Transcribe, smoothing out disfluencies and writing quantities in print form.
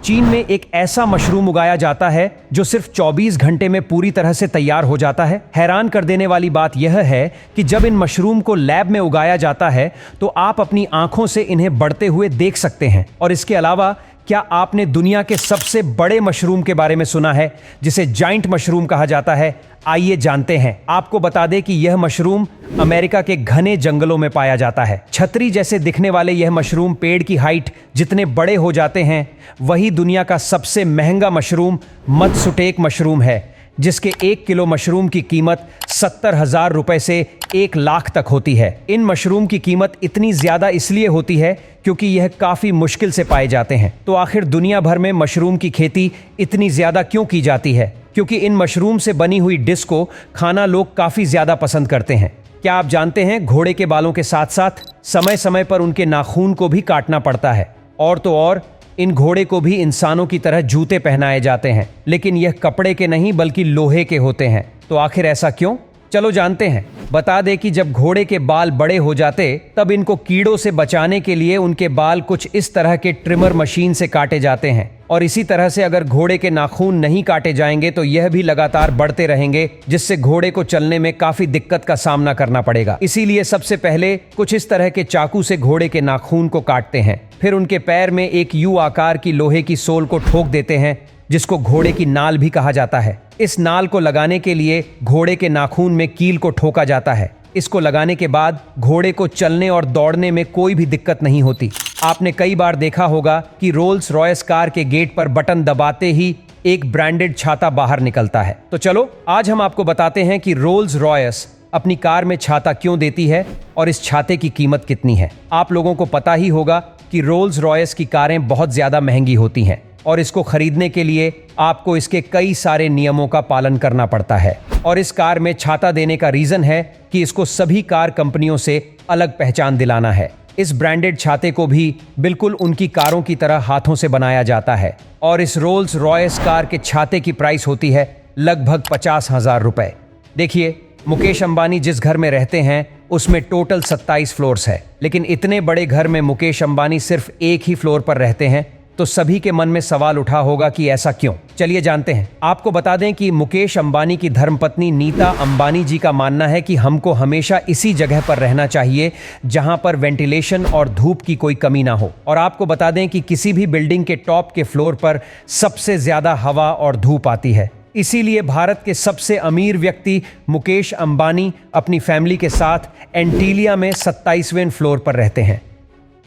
चीन में एक ऐसा मशरूम उगाया जाता है जो सिर्फ 24 घंटे में पूरी तरह से तैयार हो जाता है। हैरान कर देने वाली बात यह है कि जब इन मशरूम को लैब में उगाया जाता है तो आप अपनी आंखों से इन्हें बढ़ते हुए देख सकते हैं। और इसके अलावा क्या आपने दुनिया के सबसे बड़े मशरूम के बारे में सुना है, जिसे जाइंट मशरूम कहा जाता है? आइए जानते हैं। आपको बता दें कि यह मशरूम अमेरिका के घने जंगलों में पाया जाता है। छतरी जैसे दिखने वाले यह मशरूम पेड़ की हाइट जितने बड़े हो जाते हैं, वही दुनिया का सबसे महंगा मशरूम मत्सुटेक मशरूम है, जिसके 1 किलो मशरूम की कीमत 70,000 रुपए से 1 लाख तक होती है। इन मशरूम की कीमत इतनी ज्यादा इसलिए होती है क्योंकि यह काफी मुश्किल से पाए जाते हैं। तो आखिर दुनिया भर में मशरूम की खेती इतनी ज्यादा क्यों की जाती है? क्योंकि इन मशरूम से बनी हुई डिश को खाना लोग काफी ज्यादा पसंद करते हैं। क्या आप जानते हैं घोड़े के बालों के साथ साथ समय समय पर उनके नाखून को भी काटना पड़ता है। और तो और इन घोड़े को भी इंसानों की तरह जूते पहनाए जाते हैं, लेकिन यह कपड़े के नहीं बल्कि लोहे के होते हैं। तो आखिर ऐसा क्यों? चलो जानते हैं। बता दें कि जब घोड़े के बाल बड़े हो जाते तब इनको कीड़ों से बचाने के लिए उनके बाल कुछ इस तरह के ट्रिमर मशीन से काटे जाते हैं। और इसी तरह से अगर घोड़े के नाखून नहीं काटे जाएंगे तो यह भी लगातार बढ़ते रहेंगे, जिससे घोड़े को चलने में काफी दिक्कत का सामना करना पड़ेगा। इसीलिए सबसे पहले कुछ इस तरह के चाकू से घोड़े के नाखून को काटते हैं, फिर उनके पैर में एक यू आकार की लोहे की सोल को ठोक देते हैं, जिसको घोड़े की नाल भी कहा जाता है। इस नाल को लगाने के लिए घोड़े के नाखून में कील को ठोका जाता है। इसको लगाने के बाद घोड़े को चलने और दौड़ने में कोई भी दिक्कत नहीं होती। आपने कई बार देखा होगा कि रोल्स रॉयस कार के गेट पर बटन दबाते ही एक ब्रांडेड छाता बाहर निकलता है। तो चलो आज हम आपको बताते हैं कि रोल्स रॉयस अपनी कार में छाता क्यों देती है और इस छाते की कीमत कितनी है। आप लोगों को पता ही होगा कि रोल्स रॉयस की कारें बहुत ज्यादा महंगी होती हैं और इसको खरीदने के लिए आपको इसके कई सारे नियमों का पालन करना पड़ता है। और इस कार में छाता देने का रीजन है कि इसको सभी कार कंपनियों से अलग पहचान दिलाना है। इस ब्रांडेड छाते को भी बिल्कुल उनकी कारों की तरह हाथों से बनाया जाता है। और इस रोल्स रॉयस कार के छाते की प्राइस होती है लगभग 50,000 रुपए। देखिए, मुकेश अंबानी जिस घर में रहते हैं उसमें टोटल 27 फ्लोर्स है, लेकिन इतने बड़े घर में मुकेश अंबानी सिर्फ एक ही फ्लोर पर रहते हैं। तो सभी के मन में सवाल उठा होगा कि ऐसा क्यों। चलिए जानते हैं। आपको बता दें कि मुकेश अंबानी की धर्मपत्नी नीता अंबानी जी का मानना है कि हमको हमेशा इसी जगह पर रहना चाहिए जहां पर वेंटिलेशन और धूप की कोई कमी ना हो। और आपको बता दें कि किसी भी बिल्डिंग के टॉप के फ्लोर पर सबसे ज्यादा हवा और धूप आती है। इसीलिए भारत के सबसे अमीर व्यक्ति मुकेश अंबानी अपनी फैमिली के साथ एंटीलिया में 27वें फ्लोर पर रहते हैं।